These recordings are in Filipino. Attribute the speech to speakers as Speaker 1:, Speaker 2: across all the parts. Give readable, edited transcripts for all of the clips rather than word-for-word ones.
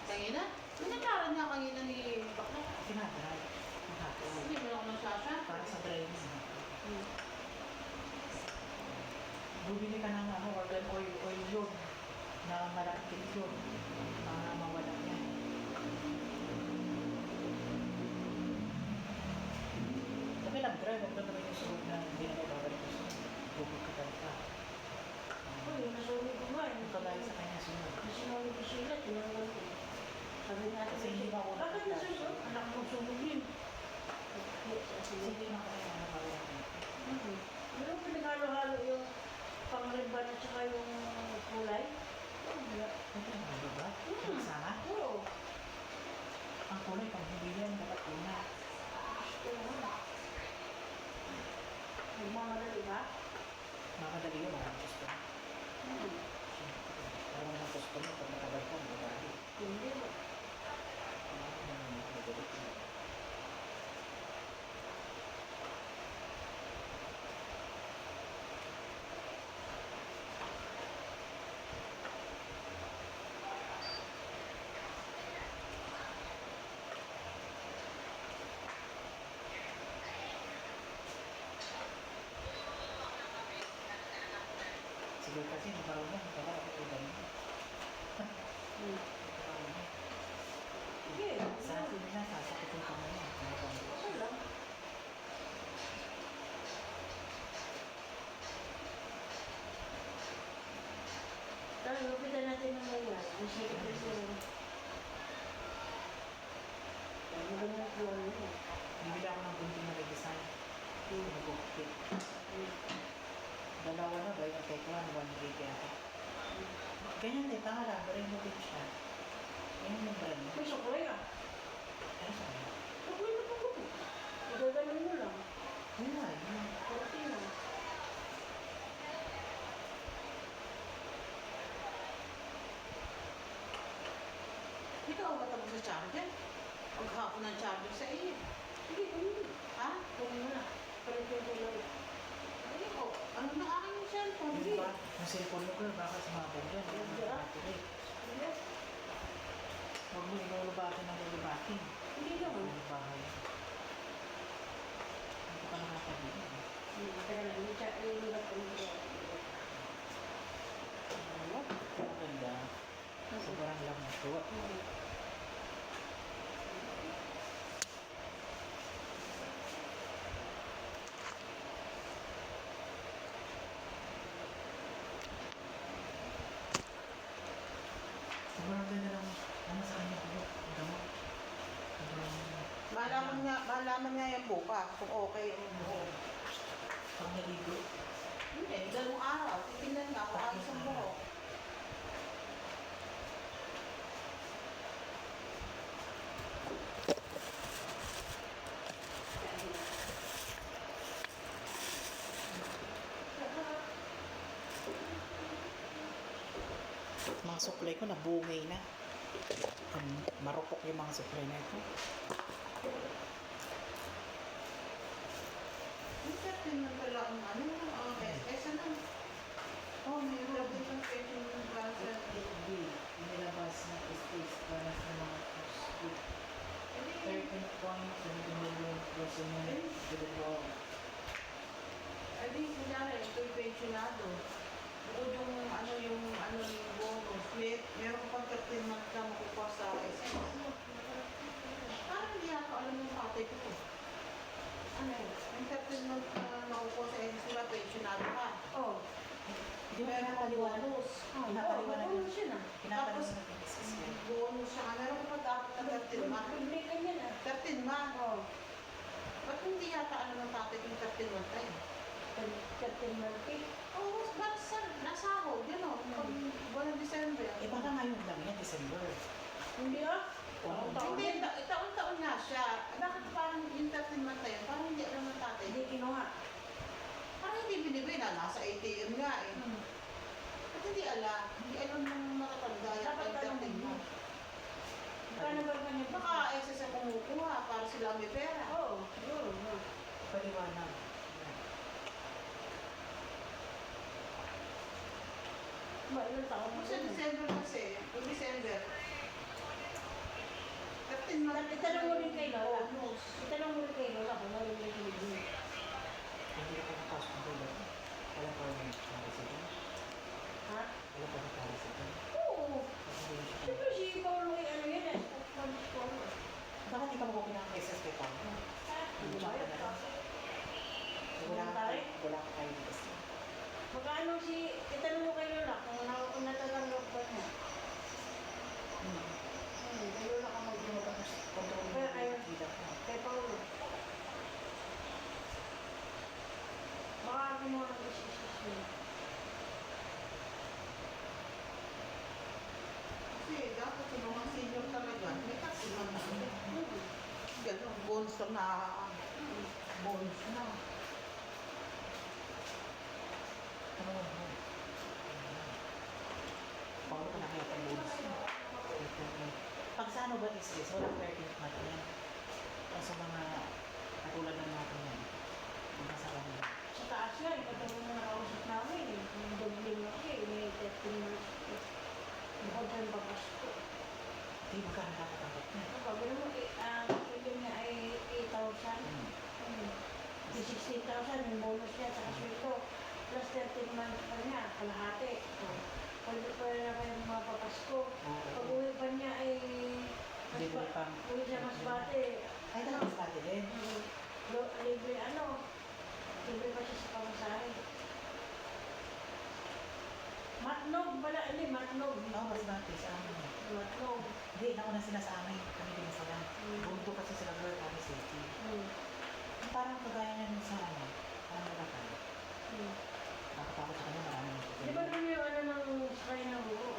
Speaker 1: Kanina? Minataran niya kanina ni Bakla.
Speaker 2: Sinadry. Mahapon.
Speaker 1: Hindi mo lang ako nagsasya.
Speaker 2: Para sa dryness. Bumili ka ng organ oil yun. Na malakit yun. Para mawala yan. Sabi lang, dry. Huwag na naman yung sunog na hindi na mababalik ko sa bubog ka talaga.
Speaker 3: Uy, nasunog ko nga.
Speaker 2: Yung kagaya sa kanya sunog.
Speaker 3: Nasunog ko sila. Tinanong ko. Sabi nga,
Speaker 2: Kasi hindi ba ako
Speaker 3: bakit nasunog? Anak mo sunog yun.
Speaker 2: Kasi hindi na kaya nakawala.
Speaker 3: Ano pinagalo-halo yung pang-riban at saka yung kulay?
Speaker 2: Ito yung mga ba? Sama?
Speaker 3: Oo.
Speaker 2: Ang kulay pang hindi yan, dapat una.
Speaker 3: Yung mga madali ba?
Speaker 2: Makadali yun, mga gusto. Parang mga gusto mo, pag nakabal ka, magagalit.
Speaker 3: Hindi ba?
Speaker 2: Sige kasi, marunong, kaya ako ilan mo.
Speaker 3: Sige.
Speaker 2: Sa akin na, sasakit yung kamay mo.
Speaker 3: Okay lang. Dahil lupitan natin ng ganyan. Ang sikip ito. Dahil ganyan po ano yun.
Speaker 2: Bibili ako ng gunting na redesign. Nag-cookpit. Dalawa na ba? Yung take one, 1 gig yata. Ganyan din, pangarap, rin mo din siya. Yan yung brand.
Speaker 3: May suklay ah.
Speaker 2: Ano sabi?
Speaker 3: Suklay na po ko. Igaganon mo lang.
Speaker 2: Yun na, yun.
Speaker 3: Okay lang.
Speaker 1: Ikaw ba tapos sa charger? Paghapon ng charger sa iyo.
Speaker 3: Sige, ganun.
Speaker 1: Ha?
Speaker 3: Gawin mo na. Palitin ko lang.
Speaker 1: Ay, ko. Ano na akin yung cellphone?
Speaker 2: Yung ba? Yung cellphone mo girl, baka sumabog dyan. Yung
Speaker 3: Hindi.
Speaker 2: battery.
Speaker 3: Sige.
Speaker 2: Huwag mo inulubatin ng lulubatin.
Speaker 3: Hindi naman.
Speaker 2: Yung bahay. Hindi ko pa nakakabili.
Speaker 3: Teka lang, ilubat ko ng
Speaker 2: Ano? Ang ganda. Sobrang lang na ito. Sobrang ganda lang. Ano sa kanya ko? Ang damo.
Speaker 1: Malaman niya yung bukas kung okay yung buhok.
Speaker 2: Pag naligo.
Speaker 1: Hindi, dalawang araw. Titignan nga kung ayos ang buhok.
Speaker 2: Mga supply ko nabungay na. Marupok yung mga supply na ito.
Speaker 1: Yung certain man pala ang ano, kesa na. Oh, mayroon din yung pension ng basa.
Speaker 2: Nilabas na space para sa mga school. 13.7 million personnel to the world.
Speaker 1: Ay, di, kunyari, ito yung pensionado. Bukod yung yung bonus. Meron ka pang 13 months na makukuha sa SM. Parang hindi ako alam yung tatay ko. Ano yun? Yung 13 months na makukuha sa SM, diba, pensionado ka.
Speaker 3: Oh.
Speaker 2: Di ba pinapaliwanag?
Speaker 3: Bonus.
Speaker 2: Pinapaliwanag.
Speaker 3: Bonus yun ah.
Speaker 2: Pinapaliwanag yung system.
Speaker 1: Bonus siya. Meron ka pa dapat na 13 months.
Speaker 3: Public ka niyan ah.
Speaker 1: 13 months.
Speaker 3: Oh.
Speaker 1: Ba't hindi yata alam ng tatay yung 13 months tayo?
Speaker 3: 13 month eh.
Speaker 1: Oo, ba't nasahod, yun o. Pag buwan ng December.
Speaker 2: Eh baka ngayon lang yan, December.
Speaker 3: Hindi ah.
Speaker 2: Oo.
Speaker 3: Taon-taon
Speaker 1: Hindi,
Speaker 3: yan.
Speaker 1: taon-taon na siya. Bakit parang yung 13 months na yun? Parang hindi alam ng tatay.
Speaker 3: Hindi kinuha.
Speaker 1: Parang hindi binibigay na. Nasa ATM nga eh. Ba't hindi alam? Hindi alam ng matatanda yung
Speaker 3: Dapat alam
Speaker 1: 13
Speaker 3: mo.
Speaker 1: months.
Speaker 3: Paano ba kanya?
Speaker 1: Baka SS ang kumukuha para sila may pera.
Speaker 3: Oo. Oo.
Speaker 2: Paliwanag.
Speaker 3: Ba, ilang taon
Speaker 1: Kung sa December kasi, yung December,
Speaker 3: itanong mo rin kay Lola.
Speaker 1: Bonus.
Speaker 3: Itanong mo rin kay Lola kung ano yung binibigay.
Speaker 2: Hindi ako nakapasok ng tulad. Wala pa rin nakaresign.
Speaker 3: Ha?
Speaker 2: Wala pa rin nakaresign.
Speaker 3: Oo.
Speaker 2: Kasi hindi siya.
Speaker 3: Siyempre si Paolo ay ano yan eh. Spokesman.
Speaker 2: Bakit di ka makuha ng SS kay Paul?
Speaker 3: Hindi ba yun?
Speaker 2: Wala ka kayo dito.
Speaker 3: Magkano si, itanong mo kay Lola kung natatanggap ba niya. Kay Lola ka mag-iwag.
Speaker 2: Kontrol mo
Speaker 3: Kaya kayo,
Speaker 2: yung kita ko.
Speaker 3: kay Paolo. Baka gumawa ng decision.
Speaker 1: Kasi dapat sa mga senior talaga, may kasi man na. Ganun, bonus na. Bonus na.
Speaker 2: Ano mo? Paano ka nakaya pang bonus mo? Pag sa ano ba is this? Walang 13th month yan. Ang sa mga katulad ng natin yan. Mga sa kanila.
Speaker 3: Sa taas nga, ikatulong na nakausap namin. Yung doubling na kasi, may 13 months. Yung hotel pagkasko.
Speaker 2: Hindi mo ka nakakatakot niya.
Speaker 3: Sabi mo, ang pwede niya ay 8,000. 60,000 yung bonus niya sa sweldo. Plus 13 months pa niya, kalahati. Pwede pa na kayo mga papasko. Pag uwi pa niya ay
Speaker 2: Libre pang.
Speaker 3: uwi siya mas bate.
Speaker 2: Ay, talagang pati din.
Speaker 3: Libre ano, libre pa siya sa pamasahe. Matnog pala, hindi matnog.
Speaker 2: Oo, mas bati sa amin.
Speaker 3: Matnog.
Speaker 2: Hindi, nauna sila sa amin. Kami din sila. Bunto kasi sila girl, kami safety. Parang kagaya niya sa ano, parang nagkakala. Nakakatakot sa kanya, maraming
Speaker 3: Di ba nun yung ano ng spray ng buo?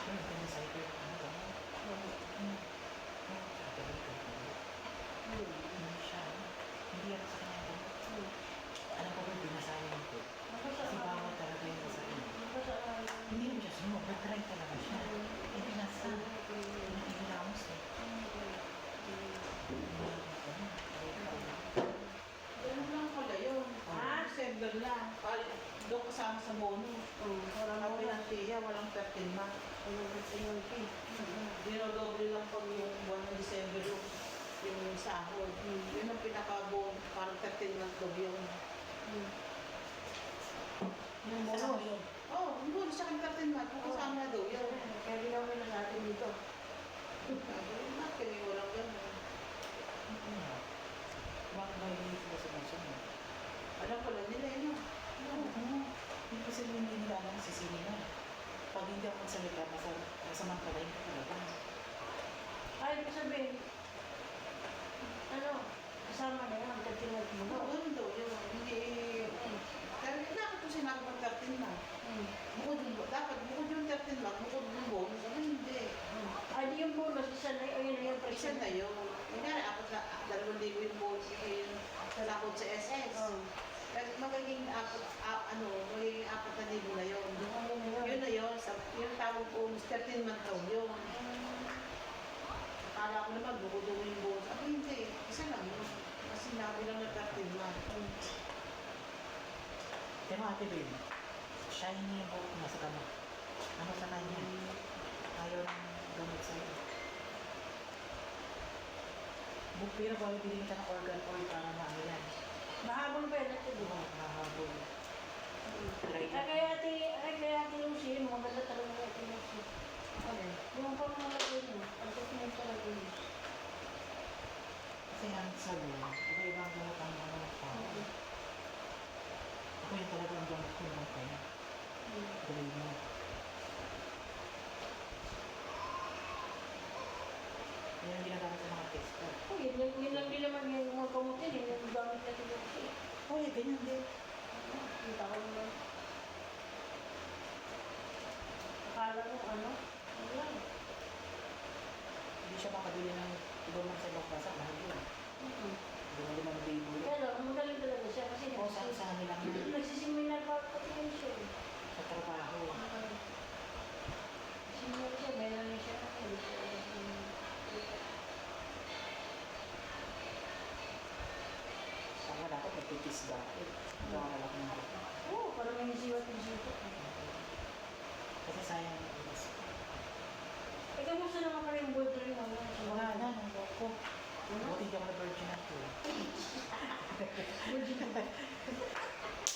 Speaker 2: Pero hindi sa ito, ano ba? Hindi siya. Hindi ako sa kanya ito. Alam ko ba, binasayang ko. Kasi bawal talaga yung sa kanya. Hindi mo siya sumo, nag-try talaga siya. Eh, binasa. Pinakihilamos eh.
Speaker 1: Ganun lang pala yun. December lang. Doon kasama sa bonus. Walang pinantiya, walang 13 months. Dinodoble lang pag yung buwan ng December yung sahod. Yun ang pinaka-bon, parang 13 months daw yun.
Speaker 3: Yung bonus.
Speaker 1: Oo, yung bonus sa akin 13 months, kung kasama na daw yun.
Speaker 3: Kaya ginawa na natin dito.
Speaker 1: Bakit walang ganun?
Speaker 2: Bakit ba hindi sila sumusunod?
Speaker 1: Alam pala nila yun.
Speaker 2: Hindi kasi hindi nila alam si Sini na. Pag hindi ako magsalita, masamang palain ka talaga.
Speaker 3: Ay, ibig sabihin, ano, kasama na yun, katinag mo.
Speaker 1: Oo, ganun daw yun. Hindi, dahil dapat ko sinabi ng 13 months. Dapat bukod yung 13 months, bukod yung bonus. Ano hindi.
Speaker 3: Ay, di yung bonus, isa na yun, yun yung
Speaker 1: Isa na yun. Kunyari, 2,000 yung bonus yung salakot sa SS. Magiging magiging 4,000 na yun. Yun na yun. Yung tawag ko, 13 months daw yun. Akala ko naman, bukod yung bonus. Ako hindi. Isa lang yun. Kasi sinabi lang na 13 months.
Speaker 2: Pero ate babe, shiny yung buhok niya sa kamay. Ano sa kanya? Ayaw ng gamit sa'yo. Pero kung bilhin ka ng organ oil para maano yan.
Speaker 3: Mahabang pa yun ito, di ba?
Speaker 2: Mahabol.
Speaker 3: Kaya ate Lucy, mga ganda talaga kay ate Lucy. Yung pang mga lagay mo, ang tutunin talaga yun.
Speaker 2: Kasi ang sabi, iba-ibang gamot ang mga tao. Ako yung talagang gamot ko yung kaya. Tuloy mo. Yan ang ginagamit sa mga tester.
Speaker 3: Oh, yun lang din naman yung mga kamutin, yung gamit na ate Lucy.
Speaker 2: Oh, yeah, ganyan din.
Speaker 3: Kita ko naman. Akala mo ano? Ano lang.
Speaker 2: Hindi siya makabili ng ibang mga sa ibang basa, mahal yun. Hindi mo naman baby.
Speaker 3: Pero magaling talaga siya kasi
Speaker 2: O sa kanila nga,
Speaker 3: nagsisiminar pa pati yun siya.
Speaker 2: sa trabaho.
Speaker 3: Siminar siya, meron na siya.
Speaker 2: Pag wala ko, magpipisga. Nakakala ko ng buko.
Speaker 3: Oo, parang may nisiwat yung sipot.
Speaker 2: Kasi sayang yung oras.
Speaker 3: Eh, kamusta naman pa rin yung boyfriend mo?
Speaker 2: Mga Buti hindi ako na-virgin ako.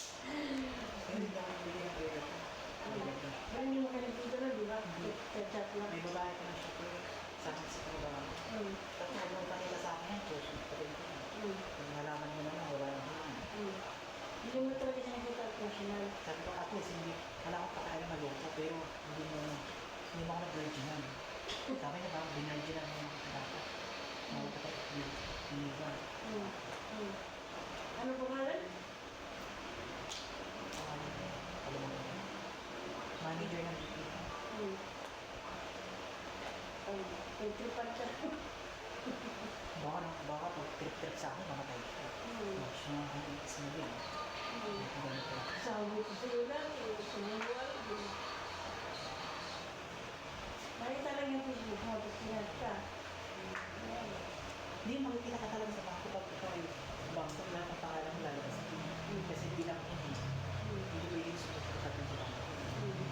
Speaker 2: Hindi ako nabili ng pera ko.
Speaker 3: Pero hindi mo kayo dito na, di ba? Chat lang.
Speaker 2: May babae ko na siya po. Sa akin si babae. Tapos nagpunta nila sa akin yan, coach. Kung malaman mo naman, wala nang himan.
Speaker 3: Hindi mo talaga siya nakita personal.
Speaker 2: Sabi ko, at least, hindi, wala akong pakailan maloko, pero hindi mo ako na-virginan. Sabi niya, parang binarginan mo yung dapat. Mawag ka yung iba.
Speaker 3: Ano pangalan?
Speaker 2: Alam mo ba? Manager ng BPI.
Speaker 3: Ay, tripan siya.
Speaker 2: Baka pag trip-trip sa akin, mamatay siya. Mas na akong itis mo yan. Ganito.
Speaker 3: Sabi ko sa'yo lang, sumubuan. Nakita lang yung Facebook mo, tapos sinat ka.
Speaker 2: Hindi, makikita ka talaga sa bangko pag ikaw ay bangko, lahat ng pangalan mo lalabas. Kasi bilang hindi pwede yung sumunod sa bangko.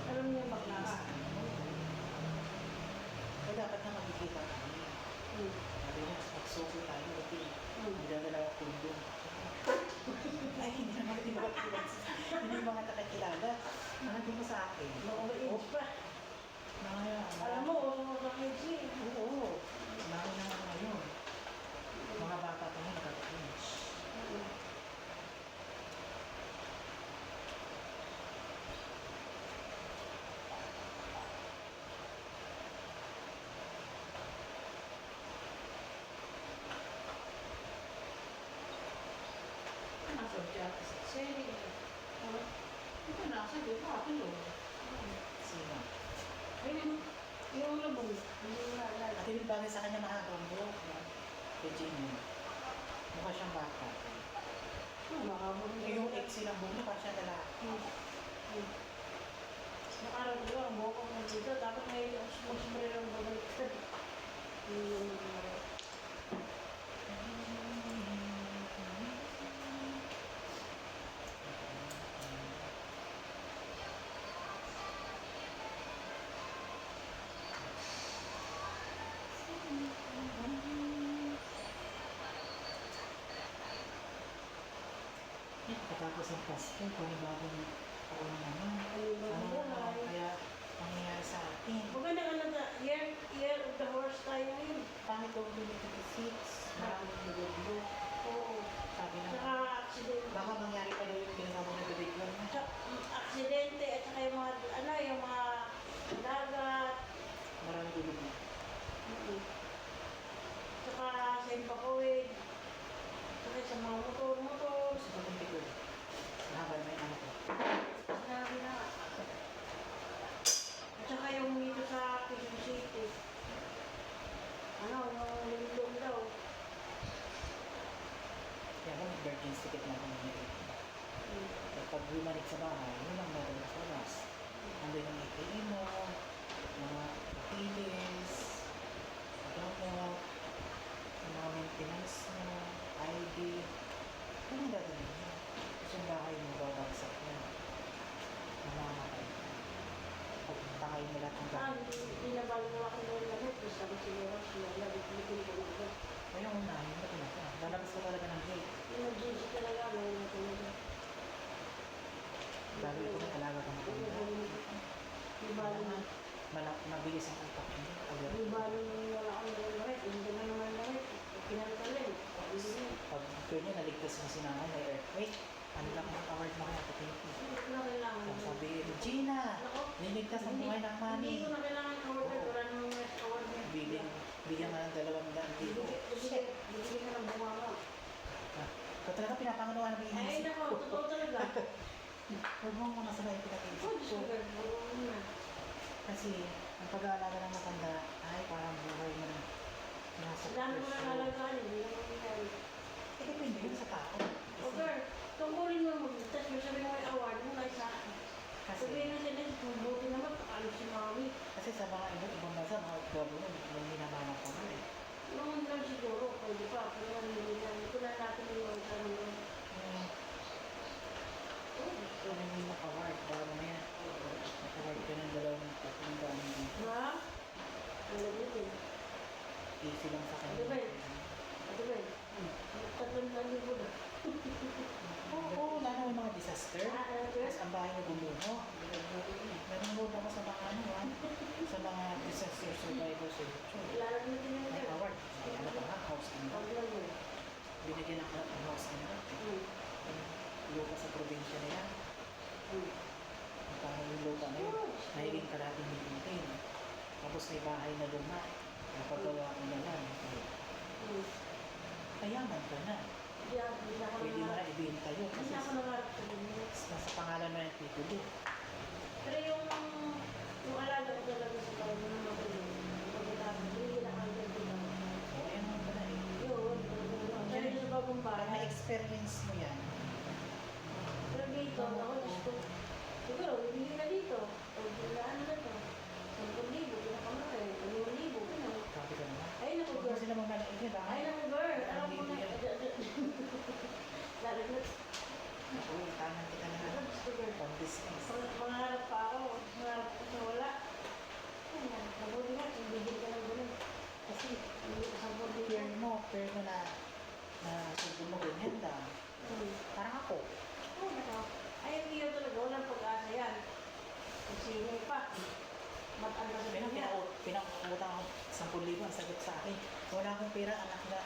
Speaker 3: Alam niya bakla ka.
Speaker 2: Kaya dapat na makikita kami. Sabi mo, mag-soko tayo, okay. Hindi na dalawa kundo. Ay, hindi naman hindi hindi yung mga nakakilala. Ano mo sa akin?
Speaker 3: Maka-age pa. Alam mo, maka-age eh.
Speaker 2: Oo. Marami na nga ngayon. Mga bata pa nga nakaka-age.
Speaker 1: Nasa dyan. Seri. Ito nasa dyan. Akin o.
Speaker 2: Sino?
Speaker 3: Ayun, yung labong. Hindi mo naalala.
Speaker 2: At yung bagay sa kanya mahabang buhok. Kay Jimmy. Mukha siyang bata.
Speaker 3: Makabang
Speaker 2: Yung ex silang buhok niya, parang siya lalaki.
Speaker 3: Nakarang ko ang buhok ko dito, dapat may mag-spray ng babalik.
Speaker 2: Pagkatapos ng Pasko, panibagong ako na naman. Ano
Speaker 3: Buhay.
Speaker 2: kaya nangyayari sa atin?
Speaker 3: Maganda ka na, year of the horse tayo ngayon.
Speaker 2: Pangit daw 2026, maraming lulo-lulo.
Speaker 3: Oo.
Speaker 2: Sabi na,
Speaker 3: Saka aksidente.
Speaker 2: baka mangyari pa daw yung ginagawa ng bibigyan na.
Speaker 3: Aksidente at saka yung mga, yung mga dagat.
Speaker 2: Maraming lulo.
Speaker 3: Saka sa impakawid. Saka sa mga motor.
Speaker 2: Gusto ko ng tigol. Mahaba na yung ano ko.
Speaker 3: Sinabi na. At saka yung dito sa Quezon City. Yung lulong daw.
Speaker 2: Kaya kung virgin ticket na kung hindi. Pag bumalik sa bahay, yun ang meron sa labas. Andun yung ATM mo, mga papilis, gamot, mga maintenance mo, ID. Ano ang dadalhin mo? Kasi yung bahay mo, babagsak na. Namamatay ka. Pag tangay mo lahat ng gamit.
Speaker 3: Dinabalo na ako ng lamit. Tapos sabi siguro, sinala, bitin ko na ito.
Speaker 2: Kaya yung unahin mo talaga. Lalabas ka talaga ng gate.
Speaker 3: Emergency talaga, may na talaga.
Speaker 2: Lalo ito may alaga ka matanda.
Speaker 3: Di balo na.
Speaker 2: Mabilis ang utak mo.
Speaker 3: Di balo na wala akong lamit. Hindi na naman lamit. Pinagtalin.
Speaker 2: Pag kanya naligtas mo si nanay na earthquake, ano lang ang award mo kaya kapatid?
Speaker 3: Hindi ko na kailangan.
Speaker 2: Sabi, Regina, niligtas ang buhay ng mami.
Speaker 3: Hindi ko na kailangan award. Wala namang award niya.
Speaker 2: Bigyan nga ng 200 dito.
Speaker 3: Bibigyan ka ng bumama.
Speaker 2: Ikaw talaga pinapangaluan ng
Speaker 3: Ay,
Speaker 2: inisip
Speaker 3: nako,
Speaker 2: ko.
Speaker 3: totoo talaga.
Speaker 2: Huwag mo muna sabay pinag-iisip
Speaker 3: Oh, Diyos
Speaker 2: ko.
Speaker 3: ko, gagawin mo na.
Speaker 2: Kasi ang pag-aalaga ng matanda, ay parang buhay mo na nasa
Speaker 3: Dami mo na
Speaker 2: presyo.
Speaker 3: nalagaan, hindi naman nangyari.
Speaker 2: Eh, depende yun sa tao.
Speaker 3: Okay, tungkulin mo yung magligtas, yung sabi mo yung award mo na isa. Sabihin na sila, mabuti naman, pakalo si mami.
Speaker 2: Kasi sa mga ibang bansa, mga government, may hinahanap ko na eh.
Speaker 3: Noon lang siguro, pwede pa, pero hindi na. Ito na natin yung tanong mo.
Speaker 2: So, may award para mamaya. Award ka ng 2,000 dito.
Speaker 3: Ha? Alam mo din.
Speaker 2: Easy lang sa
Speaker 3: Di ba
Speaker 2: kanya.
Speaker 3: eh? Ito ba yun? 3,000 na.
Speaker 2: Oo, lalo may mga disaster. Tapos ang bahay na gumuho. Nanonood ako sa mga sa mga disaster survivors sa YouTube.
Speaker 3: Lalo na din yung
Speaker 2: May award. May ano pa nga, house and lot. Binigyan ako ng house and lot. Lupa sa probinsya na yan. Parang yung lupa na yun. Nahiging kalating militin. Tapos may bahay na luma. Napagawa ko na lang. Kayaman ka na. Pwede mo na ibenta yun.
Speaker 3: Hindi
Speaker 2: Kasi
Speaker 3: ako nangarap sa ganyan.
Speaker 2: nasa pangalan mo yung titulo.
Speaker 3: Pero yung alaga ko talaga sa taon na magaling, pagkatapos, hindi na ang ganda.
Speaker 2: O, ayan mo pala eh.
Speaker 3: Yun, pero sa bagong
Speaker 2: Pag
Speaker 3: bahay.
Speaker 2: na-experience mo yan,
Speaker 3: Pero dito, ako, Diyos ko, siguro, bibili na dito. O, ano na to? 10,000, pinakamahal. 5,000, gano'n.
Speaker 2: sabi ka naman.
Speaker 3: Ay, naku,
Speaker 2: Huwag mo
Speaker 3: girl.
Speaker 2: sila magmalaigid, ha?
Speaker 3: Ay, naku, girl. Alam ko na. Lalagot.
Speaker 2: Ako, itanan kita na
Speaker 3: Ano, Diyos ko, girl.
Speaker 2: pang business.
Speaker 3: Mangarap pa ako. Mangarap ko sa wala. Ay, mabuti nga, bibili ka ng gano'n. Kasi, hindi ko sa
Speaker 2: Fair mo na subo mo ganyan lang. Parang ako.
Speaker 3: Oo, ayaw niyo talaga, walang pag-asa yan. Kung sino pa. Matanda sa kanya.
Speaker 2: Pinakutang ako 10,000 ang sagot sa akin. Wala akong pera, anak na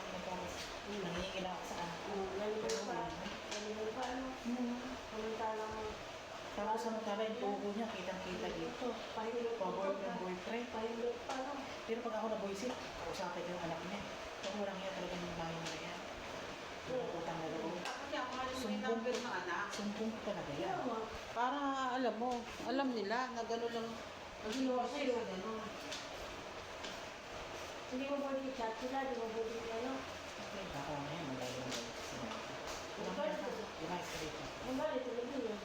Speaker 2: nangingi lang ako sa anak ko.
Speaker 3: Lalibay pa. Lalibay pa, ano. Samantala mo.
Speaker 2: Tapos samantala yung tubo niya, kitang-kita dito.
Speaker 3: Pahilot pa.
Speaker 2: Pabor ng boyfriend.
Speaker 3: Pahilot pa, no.
Speaker 2: Pero pag ako na-boysit, kausapin ko yung anak niya. Kung walang niya talaga ng bahay na yan. Utang na loob.
Speaker 1: Kasi ako nga yung may number ng anak.
Speaker 2: Sumpong ko talaga yan.
Speaker 3: Kaya mo.
Speaker 1: Para alam mo, alam nila na gano'n lang.
Speaker 3: Ginawa sa'yo.
Speaker 1: Gano'n.
Speaker 3: Hindi mo pwede i-chat sila, hindi mo pwede ano.
Speaker 2: Okay, baka ngayon malayo na sila. Lumayas ka dito.
Speaker 3: Ang bali, talaga yun.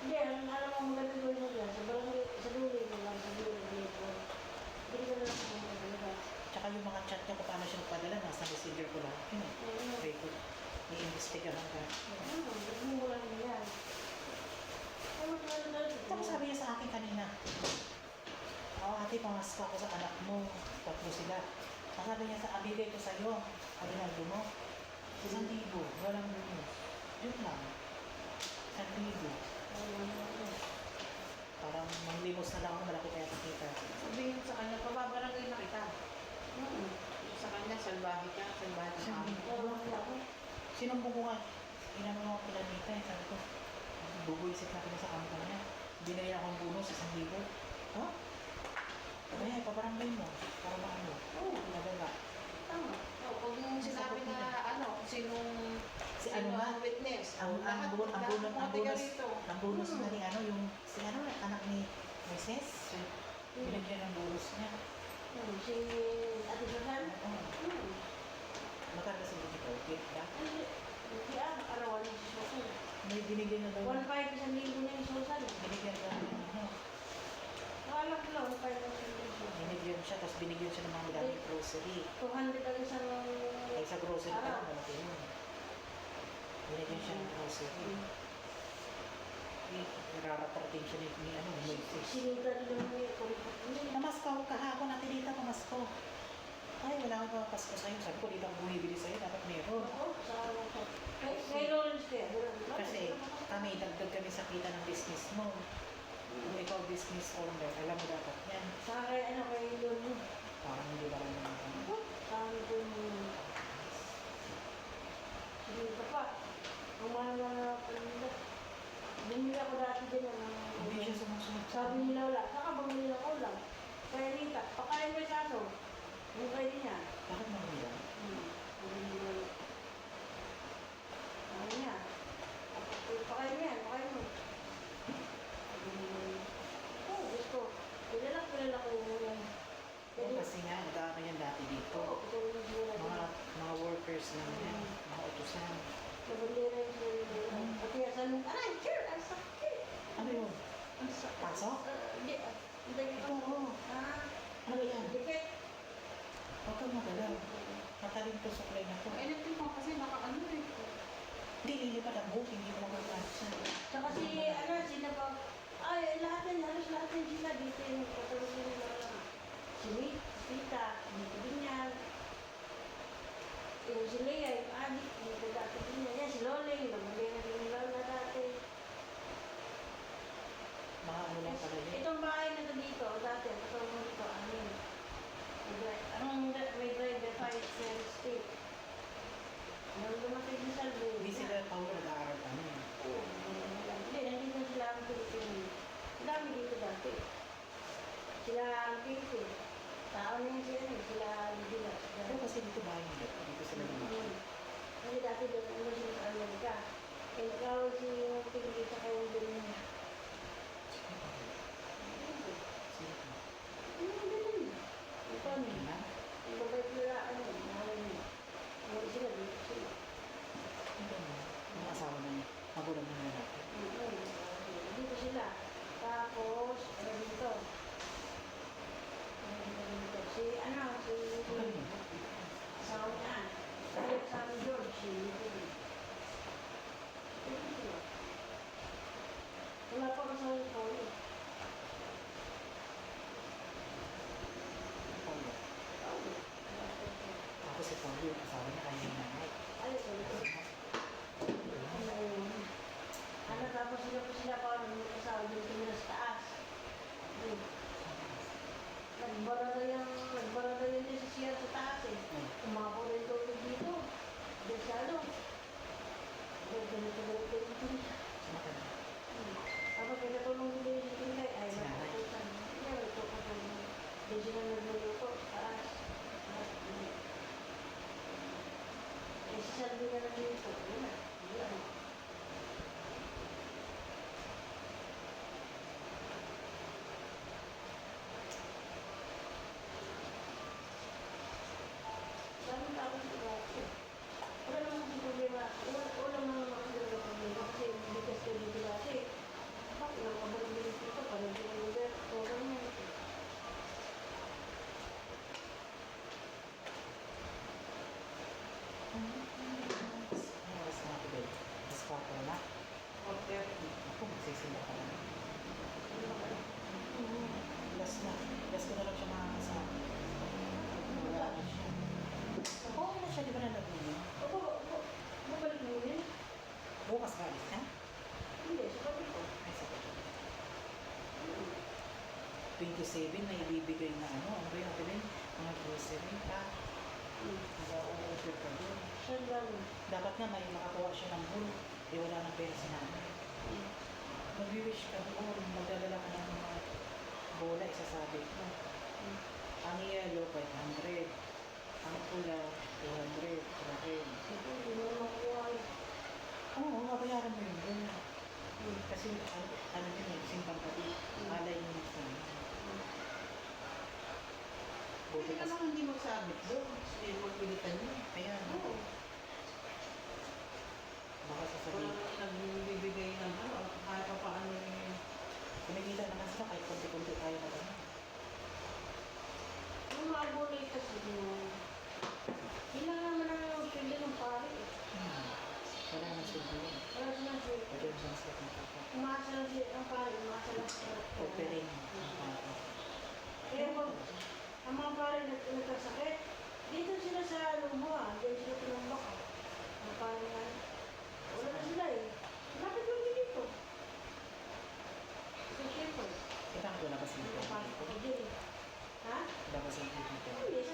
Speaker 3: Hindi, alam mo, maganda gawin mo dyan. Sa barangay, sa dulo mo lang, sa dulo dito. Hindi ka na lang pumunta talaga.
Speaker 2: Tsaka yung mga chat niya kung paano siya magpadala, nasa messenger ko lahat yun eh. Record. I-investigahan ka.
Speaker 3: Ano mo lang yan.
Speaker 2: Tapos sabi niya sa akin kanina, ate, pamaska ko sa anak mo. Tatlo sila. Ang sabi niya sa abigay ko sa'yo, Aguinaldo mo, 1,000. Walang lunos. Yun lang. 1,000. Parang manglimos na lang ako, malaki kaya kita.
Speaker 1: Sabihin sa kanya, pababarangay na kita. Sa kanya, salbahe ka, salbahe ka.
Speaker 2: Sinumbong ko nga, inano ako kila Nita, sabi ko, bubuisit na kami sa kampo niya. Binaya akong bonus, 1,000. Ha? Kaya, pabarangay mo, para maano. Oo, nagaga.
Speaker 1: Tama. Pag yung sinabi na ano, sinong
Speaker 2: Si ano nga,
Speaker 1: ang witness.
Speaker 2: ang bonus
Speaker 1: Hmm.
Speaker 2: na ni ano, yung, si ano, anak ni Moises, binigyan ng bonus niya.
Speaker 3: Si Ate Susan?
Speaker 2: Oo. Magkano sa dito? Ba?
Speaker 3: Hindi arawan ni si Susan.
Speaker 2: May binigyan na daw.
Speaker 3: 1,500 isang linggo niya ni Susan.
Speaker 2: Binigyan daw ng ano.
Speaker 3: Alam ko lang, 1,500 isang linggo.
Speaker 2: Binigyan siya, tapos binigyan siya ng mga madaming grocery.
Speaker 3: 200 ang isang...
Speaker 2: Ay, sa grocery pa
Speaker 3: araw.
Speaker 2: lang, malaki yun. Binigyan siya ng grocery. Nararating siya ni ano, Moises.
Speaker 3: Sinita din naman niya, kuripot niya.
Speaker 2: Namaskaw kahapon natin dito, pamasko. Ay, wala akong papasko sa'yo. Sabi ko, dito ako bumibili sa'yo, dapat meron.
Speaker 3: Oo, sa araw ko. Kay Lawrence kaya.
Speaker 2: Kasi kami, dagdag kami sa kita ng business mo. Kung ikaw business owner, alam mo dapat yan.
Speaker 3: Sa kay ano, kay Lawrence.
Speaker 2: Parang hindi ba rin naman.
Speaker 3: Sa amin ko yung... Sinita pa. Ang mahal na palinda. Bumili ako dati din ng...
Speaker 2: Hindi siya sumusunod.
Speaker 3: Sabi nila wala. Saka bumili ng ulam. Kaya Rita, pakain mo yung kaso. Yung kayo niya.
Speaker 2: Bakit mo nila?
Speaker 3: Bumili mo. Ano niya? Pakain mo yan, pakain mo. Bumili mo. Oo, gusto. Kilala ko yung...
Speaker 2: Oo, kasi nga, nagkaka yan dati dito.
Speaker 3: Oo, ito yung siguro.
Speaker 2: Mga workers lang yan, mga utusan.
Speaker 3: Nabandera yung siguro. Pati yan, sabi mo, aray, sure, ang sakit.
Speaker 2: Ano yun?
Speaker 3: Ang sakit.
Speaker 2: Pasok?
Speaker 3: Hindi, hindi ko.
Speaker 2: Oo. Ano yan?
Speaker 3: Dikit.
Speaker 2: Huwag kang magalaw. Mataling to supply na to.
Speaker 1: Ay, natin mo kasi nakaano eh.
Speaker 2: Hindi, lilipad ang buhok, hindi ko makapasa.
Speaker 3: Saka si, sila pa, ay, lahat yan, halos lahat yan sila dito yung katulog nila. Si Tita, si Binyan, yung sila
Speaker 2: 7 may ibibigay na ano ba yung natin? Mga grocery, ha? Nag-o-order ka doon.
Speaker 3: Saan galing?
Speaker 2: Dapat nga may makakuha siya ng bull. Eh, wala nang pera si nanay. Mag-wish ka doon, magdadala ka ng mga bola, isasabi mo. Ang yellow, 500. Ang pula, 200. 300.
Speaker 3: Hindi mo na makuha eh.
Speaker 2: Oo, mabayaran mo yun doon. Kasi ano yun eh, simpang pati. Alay mo yun sa
Speaker 1: Pwede ka naman hindi magsabit doon. Hindi magpilitan niyo.
Speaker 2: Ayan,
Speaker 1: Oo.
Speaker 2: baka
Speaker 1: Wala
Speaker 2: sasabihin.
Speaker 1: nang nagbibigay ng ano, kahit pa paano yung...
Speaker 2: Kumikita naman sila kahit konti-konti tayo na gano'n.
Speaker 3: Yung mga gulay kasi yung... Ilang naman ang sweldo ng pare eh.
Speaker 2: Wala naman sila yun.
Speaker 3: Wala silang sweldo.
Speaker 2: Pwede yung sila sa mga
Speaker 3: Umasa lang siya ang pare, umasa lang siya.
Speaker 2: operating.
Speaker 3: Kaya pag ang mga pare nagkasakit, dito sila sa Lumuha, diyan sila tinambak. Ang pare nga, wala na sila eh. Bakit lang dito? So, syempre,
Speaker 2: Kita ko labas ng
Speaker 3: ang pare ko din eh. Ha?
Speaker 2: Labas ng dito.
Speaker 3: Hindi, sa